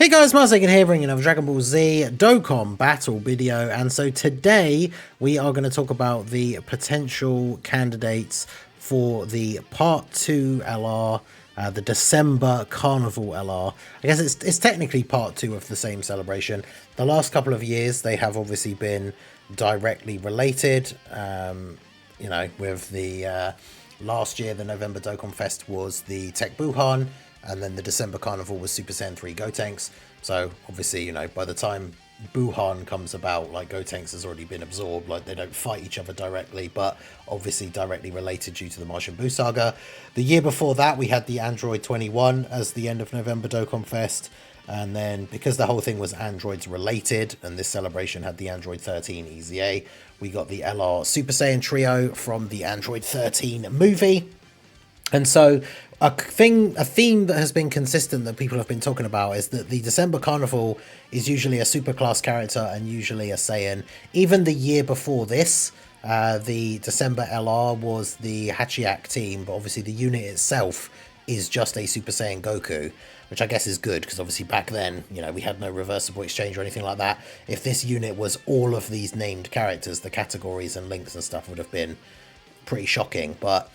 Hey guys, Marsegan here bringing another Dragon Ball Z Dokkan battle video, and so today we are going to talk about the potential candidates for the Part 2 LR, the December Carnival LR. I guess it's technically Part 2 of the same celebration. The last couple of years they have obviously been directly related, with the last year the November Dokkan Fest was the Tech Buhan, and then the December Carnival was Super Saiyan 3 Gotenks. So obviously, by the time Buhan comes about, like, Gotenks has already been absorbed. Like, they don't fight each other directly, but obviously directly related due to the Martian Buu saga. The year before that, we had the Android 21 as the end of November Dokkan Fest. And then because the whole thing was androids related, and this celebration had the Android 13 EZA, we got the LR Super Saiyan trio from the Android 13 movie. And so a theme that has been consistent that people have been talking about is that the December Carnival is usually a superclass character and usually a Saiyan. Even the year before this, the December LR was the Hachiak team, but obviously the unit itself is just a Super Saiyan Goku, which I guess is good because obviously back then, we had no reversible exchange or anything like that. If this unit was all of these named characters, the categories and links and stuff would have been pretty shocking, but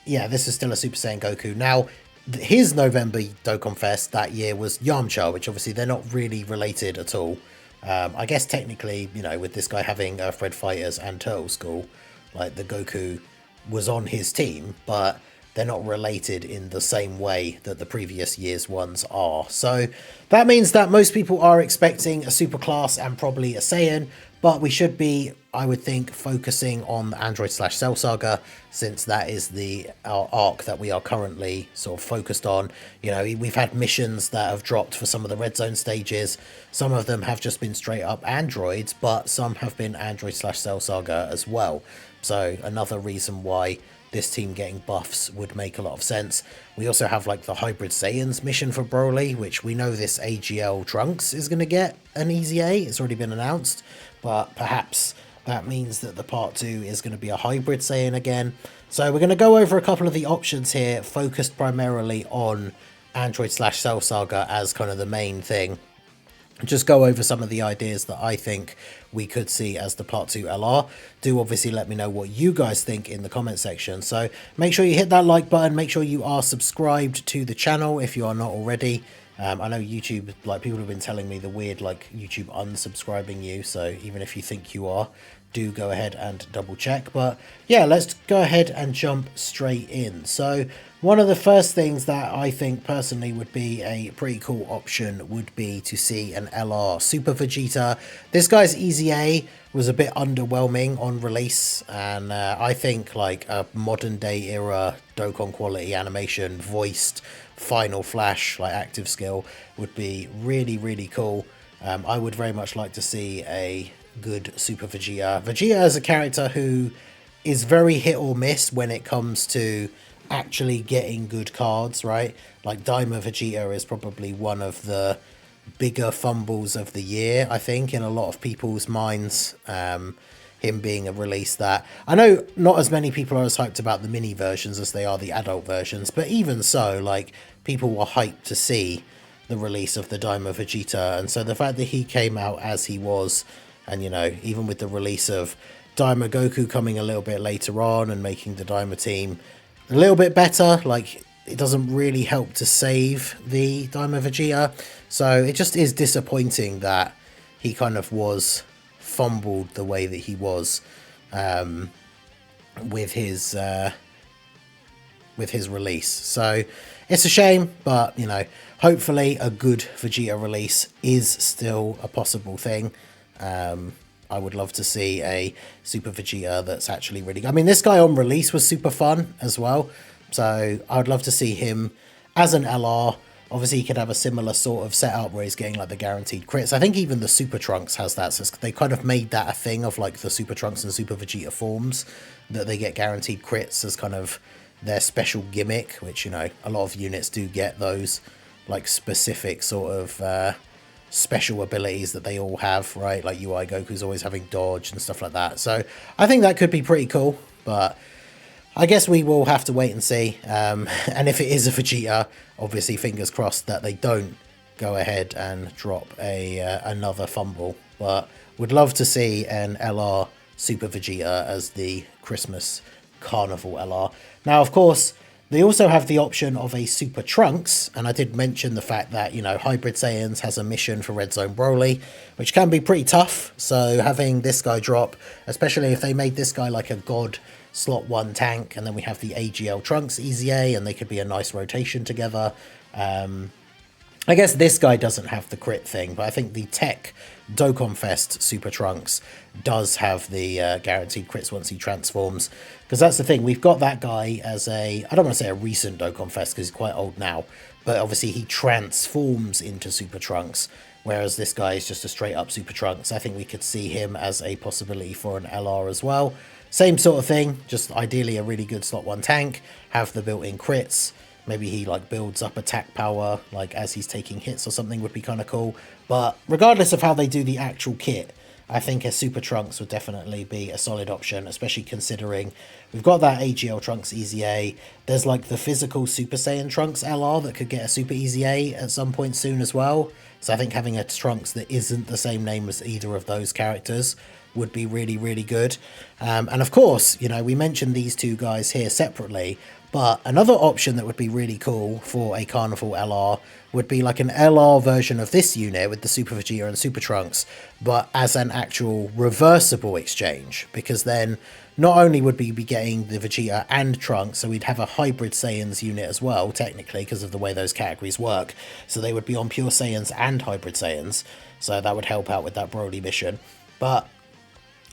yeah, this is still a Super Saiyan Goku. Now, his November Dokkan Fest that year was Yamcha, which obviously they're not really related at all. I guess technically, with this guy having Fred Fighters and Turtle School, like, the Goku was on his team, but they're not related in the same way that the previous year's ones are. So that means that most people are expecting a super class and probably a Saiyan, but we should be, I would think, focusing on the Android/Cell Saga, since that is our arc that we are currently sort of focused on. We've had missions that have dropped for some of the Red Zone stages. Some of them have just been straight up androids, but some have been Android/Cell Saga as well. So another reason why this team getting buffs would make a lot of sense. We also have, like, the Hybrid Saiyans mission for Broly, which we know this AGL Trunks is going to get an EZA. It's already been announced, but perhaps that means that the Part 2 is going to be a Hybrid Saiyan again. So we're going to go over a couple of the options here, focused primarily on Android/Cell Saga as kind of the main thing. Just go over some of the ideas that I think we could see as the Part 2 LR. Do obviously let me know what you guys think in the comment section. So make sure you hit that like button. Make sure you are subscribed to the channel if you are not already. I know YouTube, like, people have been telling me the weird, like, YouTube unsubscribing you. So even if you think you are, do go ahead and double check. But yeah, let's go ahead and jump straight in. So one of the first things that I think personally would be a pretty cool option would be to see an LR Super Vegeta. This guy's EZA was a bit underwhelming on release, and I think, like, a modern day era Dokkan quality animation voiced Final Flash, like, active skill, would be really, really cool. I would very much like to see a good Super Vegeta. Vegeta is a character who is very hit or miss when it comes to actually getting good cards, right? Like, Daima Vegeta is probably one of the bigger fumbles of the year, I think, in a lot of people's minds. Him being a release that, I know not as many people are as hyped about the mini versions as they are the adult versions, but even so, like, people were hyped to see the release of the Daima Vegeta, and so the fact that he came out as he was, and even with the release of Daima Goku coming a little bit later on and making the Daima team a little bit better, like, it doesn't really help to save the Daima Vegeta. So it just is disappointing that he kind of was fumbled the way that he was with his release. So it's a shame, but hopefully a good Vegeta release is still a possible thing. I would love to see a Super Vegeta that's actually really good. I mean, this guy on release was super fun as well, so I would love to see him as an LR. Obviously, he could have a similar sort of setup where he's getting, like, the guaranteed crits. I think even the Super Trunks has that, so they kind of made that a thing of, like, the Super Trunks and Super Vegeta forms, that they get guaranteed crits as kind of their special gimmick, which, a lot of units do get those, like, specific sort of special abilities that they all have, right? Like UI Goku's always having dodge and stuff like that. So I think that could be pretty cool, but I guess we will have to wait and see. And if it is a Vegeta, obviously fingers crossed that they don't go ahead and drop another fumble. But would love to see an LR Super Vegeta as the Christmas Carnival LR. Now, of course, they also have the option of a Super Trunks, and I did mention the fact that, you know, Hybrid Saiyans has a mission for Red Zone Broly, which can be pretty tough, so having this guy drop, especially if they made this guy like a God slot 1 tank, and then we have the AGL Trunks EZA, and they could be a nice rotation together. I guess this guy doesn't have the crit thing, but I think the Tech Dokkan Fest Super Trunks does have the guaranteed crits once he transforms. Because that's the thing, we've got that guy as a, I don't want to say a recent Dokkan Fest because he's quite old now, but obviously he transforms into Super Trunks, whereas this guy is just a straight up Super Trunks. I think we could see him as a possibility for an LR as well. Same sort of thing, just ideally a really good slot 1 tank, have the built-in crits. Maybe he like builds up attack power like as he's taking hits or something would be kind of cool. But regardless of how they do the actual kit, I think a Super Trunks would definitely be a solid option, especially considering we've got that AGL Trunks EZA. There's like the physical Super Saiyan Trunks LR that could get a Super EZA at some point soon as well. So I think having a Trunks that isn't the same name as either of those characters would be really, really good. And of course, you know, we mentioned these two guys here separately, but another option that would be really cool for a Carnival LR would be like an LR version of this unit with the Super Vegeta and Super Trunks, but as an actual reversible exchange, because then not only would we be getting the Vegeta and Trunks, so we'd have a Hybrid Saiyans unit as well, technically, because of the way those categories work. So they would be on Pure Saiyans and Hybrid Saiyans, so that would help out with that Broly mission. But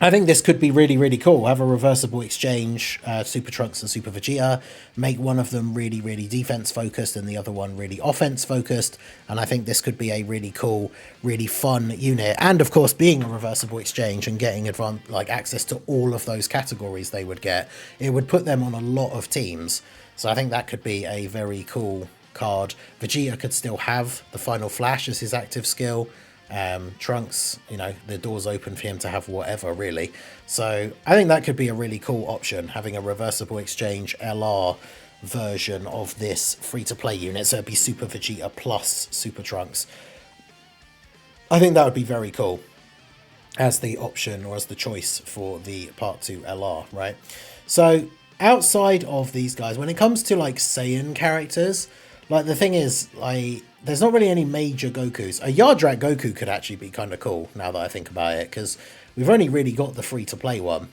I think this could be really, really cool. Have a reversible exchange, Super Trunks and Super Vegeta, make one of them really, really defense focused and the other one really offense focused. And I think this could be a really cool, really fun unit. And of course, being a reversible exchange and getting like access to all of those categories they would get, it would put them on a lot of teams. So I think that could be a very cool card. Vegeta could still have the Final Flash as his active skill. Trunks, you know, the door's open for him to have whatever, really. So I think that could be a really cool option, having a reversible exchange LR version of this free-to-play unit. So it'd be Super Vegeta plus Super Trunks. I think that would be very cool as the option or as the choice for the Part 2 LR, right? So outside of these guys, when it comes to like Saiyan characters, like the thing is, there's not really any major Gokus. A Yardrat Goku could actually be kind of cool now that I think about it, because we've only really got the free-to-play one.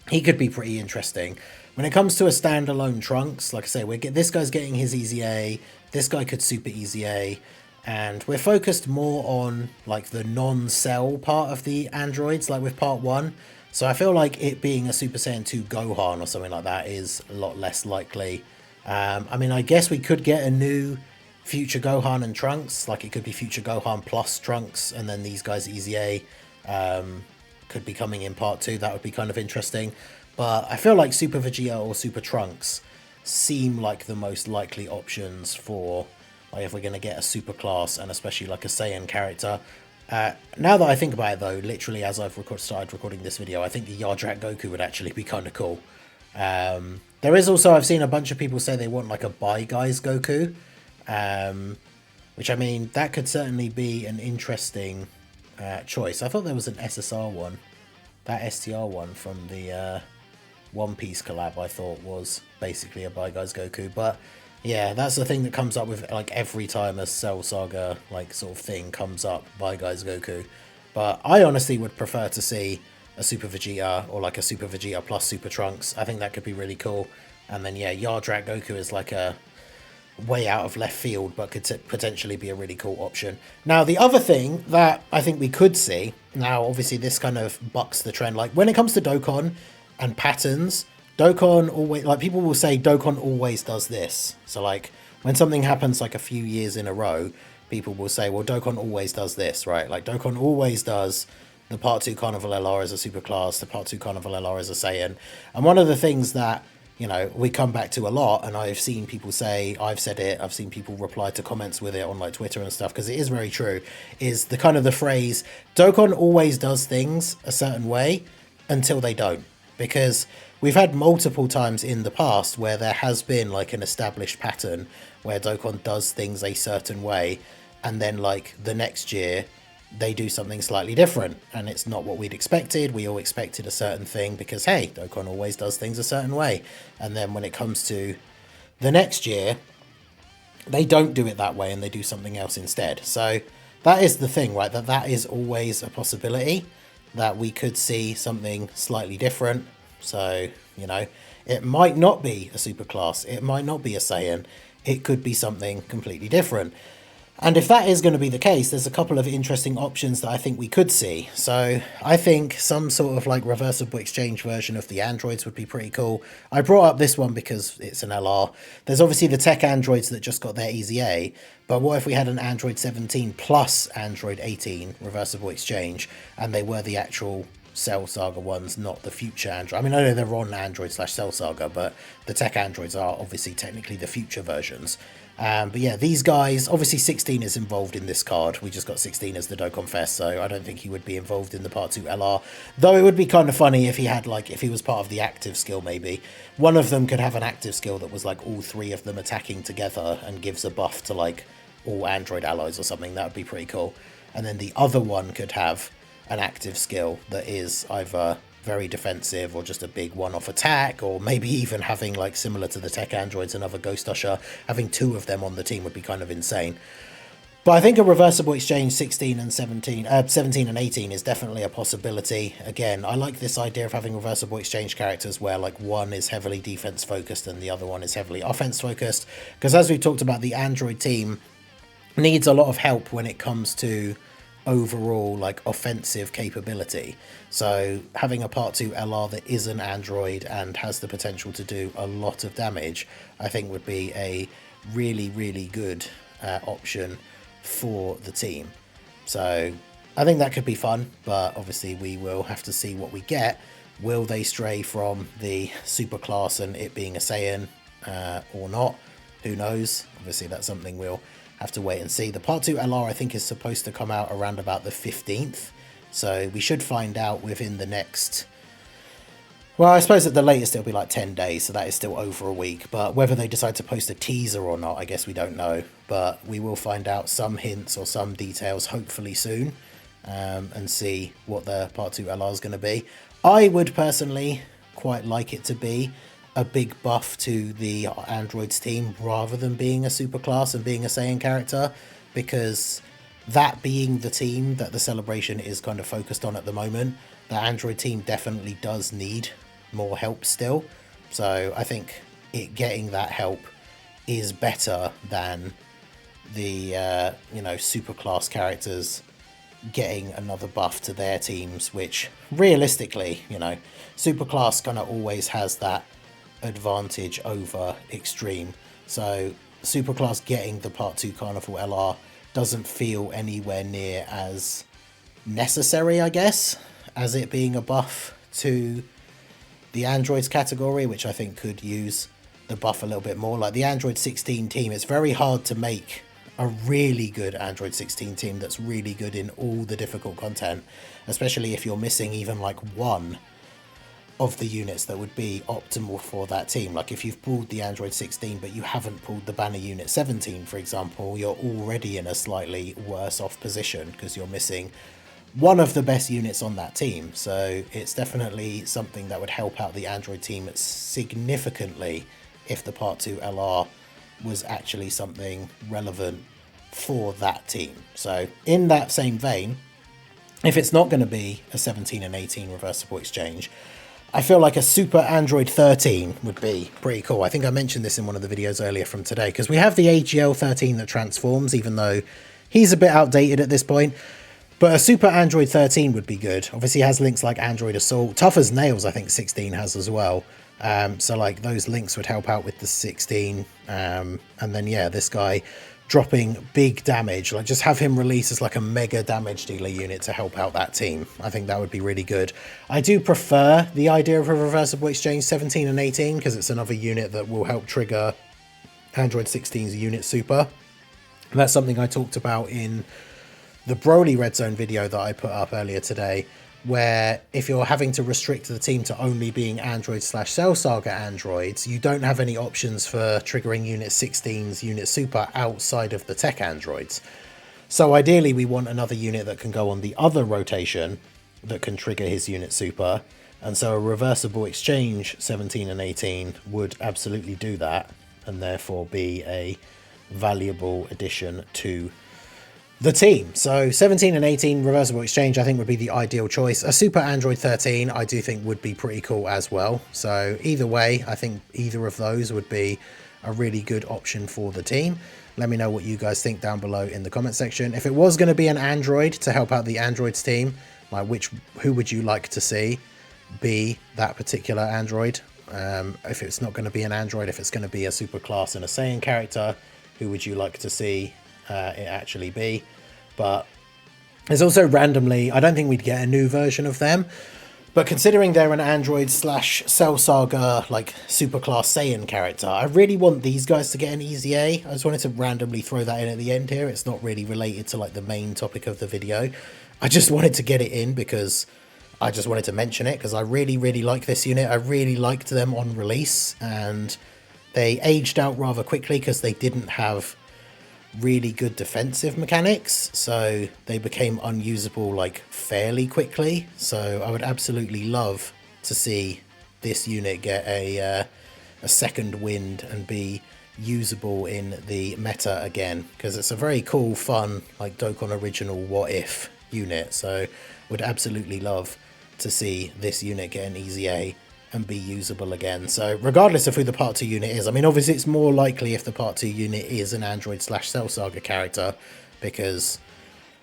He could be pretty interesting. When it comes to a standalone Trunks, like I say, this guy's getting his EZA, this guy could Super EZA, and we're focused more on like the non-cell part of the androids, like with Part 1. So I feel like it being a Super Saiyan 2 Gohan or something like that is a lot less likely. I mean, I guess we could get a new Future Gohan and Trunks, like it could be Future Gohan plus Trunks, and then these guys EZA could be coming in Part 2. That would be kind of interesting. But I feel like Super Vegeta or Super Trunks seem like the most likely options for, like, if we're going to get a super class and especially like a Saiyan character. Now that I think about it though, literally as I've started recording this video, I think the Yardrat Goku would actually be kind of cool. There is also, I've seen a bunch of people say they want like a Bye Guys Goku, which I mean, that could certainly be an interesting choice. I thought there was an SSR one, that STR one from the One Piece collab I thought was basically a Bye Guys Goku, but yeah, that's the thing that comes up with like every time a Cell Saga like sort of thing comes up, Bye Guys Goku. But I honestly would prefer to see a Super Vegeta or like a Super Vegeta plus Super Trunks. I think that could be really cool. And then yeah, Yardrat Goku is like a way out of left field, but could potentially be a really cool option. Now, the other thing that I think we could see, now obviously this kind of bucks the trend, like when it comes to Dokkan and patterns, Dokkan always, like people will say Dokkan always does this. So like when something happens like a few years in a row, people will say, well, Dokkan always does this, right? Like Dokkan always does the Part 2 Carnival LR as a super class, the Part 2 Carnival LR as a Saiyan. And one of the things that, you know, we come back to a lot, and I've seen people say, I've said it, I've seen people reply to comments with it on like Twitter and stuff, because it is very true, is the kind of the phrase, Dokkan always does things a certain way until they don't. Because we've had multiple times in the past where there has been like an established pattern where Dokkan does things a certain way, and then like the next year they do something slightly different and it's not what we'd expected. We all expected a certain thing because, hey, Dokkan always does things a certain way. And then when it comes to the next year, they don't do it that way and they do something else instead. So that is the thing, right? That is always a possibility that we could see something slightly different. So, you know, it might not be a superclass. It might not be a Saiyan. It could be something completely different. And if that is going to be the case, there's a couple of interesting options that I think we could see. So I think some sort of like reversible exchange version of the androids would be pretty cool. I brought up this one because it's an LR. There's obviously the tech androids that just got their Easy A, but what if we had an Android 17 plus Android 18 reversible exchange, and they were the actual Cell Saga ones, not the future Android. I mean, I know they're on Android / Cell Saga, but the tech androids are obviously technically the future versions. But yeah, these guys, obviously 16 is involved in this card. We just got 16 as the Dokkan Fest, so I don't think he would be involved in the Part 2 LR. Though it would be kind of funny if he had, like, if he was part of the active skill, maybe. One of them could have an active skill that was, like, all three of them attacking together and gives a buff to, like, all android allies or something. That would be pretty cool. And then the other one could have an active skill that is either very defensive or just a big one-off attack, or maybe even having, like, similar to the tech androids, another Ghost Usher. Having two of them on the team would be kind of insane. But I think a reversible exchange 17 and 18 is definitely a possibility. Again, I like this idea of having reversible exchange characters where, like, one is heavily defense focused and the other one is heavily offense focused, because as we talked about, the android team needs a lot of help when it comes to overall, like, offensive capability. So having a Part 2 LR that is an android and has the potential to do a lot of damage, I think would be a really, really good option for the team. So I think that could be fun, but obviously we will have to see what we get. Will they stray from the super class and it being a Saiyan or not? Who knows? Obviously that's something we'll have to wait and see. The Part 2 LR, I think, is supposed to come out around about the 15th. So we should find out within the next... Well, I suppose at the latest it'll be like 10 days, so that is still over a week. But whether they decide to post a teaser or not, I guess we don't know. But we will find out some hints or some details hopefully soon, and see what the Part 2 LR is going to be. I would personally quite like it to be a big buff to the androids team rather than being a superclass and being a Saiyan character, because that being the team that the celebration is kind of focused on at the moment, the android team definitely does need more help still. So I think it getting that help is better than the you know, superclass characters getting another buff to their teams, which realistically, you know, superclass kind of always has that advantage over extreme. So superclass getting the Part 2 Carnival LR doesn't feel anywhere near as necessary, I guess, as it being a buff to the androids category, which I think could use the buff a little bit more. Like the Android 16 team, it's very hard to make a really good Android 16 team that's really good in all the difficult content, especially if you're missing even like one of the units that would be optimal for that team. Like if you've pulled the Android 16 but you haven't pulled the banner unit 17, for example, you're already in a slightly worse off position because you're missing one of the best units on that team. So it's definitely something that would help out the Android team significantly if the Part 2 LR was actually something relevant for that team. So in that same vein, if it's not going to be a 17 and 18 reversible exchange, I feel like a Super Android 13 would be pretty cool. I think I mentioned this in one of the videos earlier from today, because we have the AGL 13 that transforms, even though he's a bit outdated at this point. But a Super Android 13 would be good. Obviously, it has links like Android Assault. Tough as Nails, I think 16 has as well. So like those links would help out with the 16. And then, yeah, this guy dropping big damage, like just have him release as like a mega damage dealer unit to help out that team. I think that would be really good. I do prefer the idea of a reversible exchange 17 and 18 because it's another unit that will help trigger Android 16's unit super. And that's something I talked about in the Broly Red Zone video that I put up earlier today, where if you're having to restrict the team to only being Android / Cell Saga androids, you don't have any options for triggering Unit 16's Unit Super outside of the tech androids. So ideally we want another unit that can go on the other rotation that can trigger his unit super. And so a reversible exchange 17 and 18 would absolutely do that, and therefore be a valuable addition to the team. So 17 and 18 reversible exchange I think would be the ideal choice. A super Android 13 I do think would be pretty cool as well. So either way, I think either of those would be a really good option for the team. Let me know what you guys think down below in the comment section. If it was going to be an Android to help out the Androids team, like who would you like to see be that particular Android? If it's not going to be an Android, if it's going to be a super class and a Saiyan character, who would you like to see it actually be? But there's also randomly, I don't think we'd get a new version of them, but considering they're an Android / Cell Saga like super class Saiyan character, I really want these guys to get an easy A. I just wanted to randomly throw that in at the end here. It's not really related to like the main topic of the video. I just wanted to get it in because I just wanted to mention it because I really like this unit. I really liked them on release, and they aged out rather quickly because they didn't have really good defensive mechanics, so they became unusable like fairly quickly. So I would absolutely love to see this unit get a second wind and be usable in the meta again, because it's a very cool, fun, like Dokkan original what if unit. So would absolutely love to see this unit get an easy A and be usable again. So regardless of who the part 2 unit is, I mean obviously it's more likely if the part 2 unit is an Android / Cell Saga character, because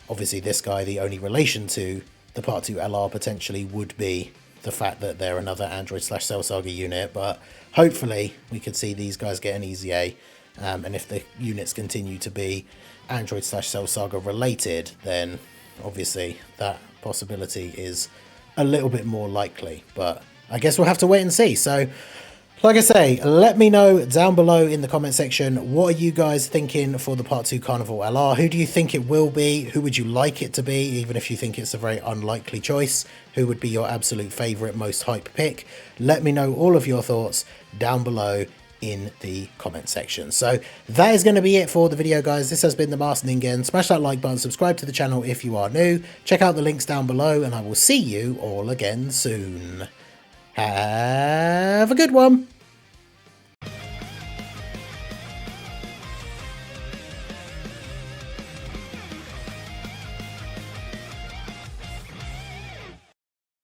obviously this guy, the only relation to the part 2 LR potentially would be the fact that they're another Android / Cell Saga unit. But hopefully we could see these guys get an easy A, and if the units continue to be Android / Cell Saga related, then obviously that possibility is a little bit more likely, but I guess we'll have to wait and see. So like I say, let me know down below in the comment section, what are you guys thinking for the part 2 Carnival LR? Who do you think it will be? Who would you like it to be, even if you think it's a very unlikely choice? Who would be your absolute favorite, most hype pick? Let me know all of your thoughts down below in the comment section. So that is going to be it for the video, guys. This has been the Masked Ningen. Smash that like button, subscribe to the channel if you are new, check out the links down below, and I will see you all again soon. Have a good one.